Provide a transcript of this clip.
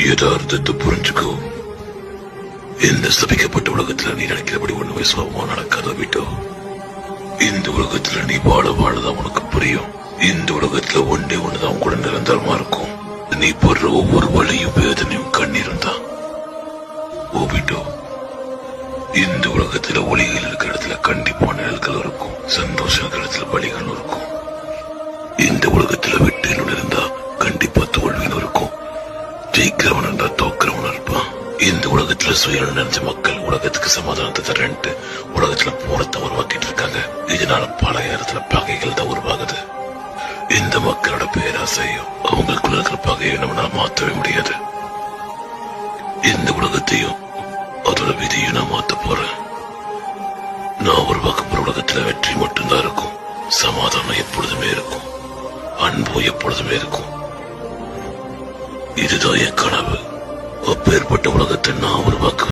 யதார்த்தத்தை புரிஞ்சுக்கோ. இந்த சபிக்கப்பட்ட உலகத்துல நீ நினைக்கிறபடி ஒண்ணுமே சுலபமா நடக்காத விட்டோ. இந்த உலகத்துல நீ வாழதான் உனக்கு புரியும். இந்த உலகத்துல ஒண்ணுதான் கூட நிரந்தரமா இருக்கும். நீ போடுற ஒவ்வொரு வழியும் வேதனையும் கண்ணீரும் தான். ஓபிட்டோ, இந்த உலகத்துல ஒளிகள் இருக்கிற இடத்துல கண்டிப்பா நிழல்கள் இருக்கும், சந்தோஷம் இருக்கிற இடத்துல வழிகள் இருக்கும். இந்த உலகத்துல வெற்றின்னு இருந்தா கண்டிப்பா தோல்வின்னு இருக்கும். ஜெயிக்கிறவன் என்றா தோக்கிறவன் இருப்பான். இந்த உலகத்துல சுயநலம் நினைச்ச மக்கள் உலகத்துக்கு சமாதானத்தை தரன்ட்டு உலகத்துல போரத்தை உருவாக்கிட்டு இருக்காங்க. இதனால பல இடத்துல பகைகள் தான் உருவாகுது. இந்த மக்களோட பேராசையும் அவங்களுக்குள்ள இருக்கிற பகையை நம்மளால மாற்றவே முடியாது. இந்த உலகத்தையும் அதோட விதியும் நான் மாத்த போறேன். நான் உருவாக்க போற உலகத்துல வெற்றி மட்டும்தான் இருக்கும். சமாதானம் எப்பொழுதுமே இருக்கும், அன்பு எப்பொழுதுமே இருக்கும். இதுதான் என் கனவு. அப்பேற்பட்ட உலகத்தை நான் உருவாக்குவேன்.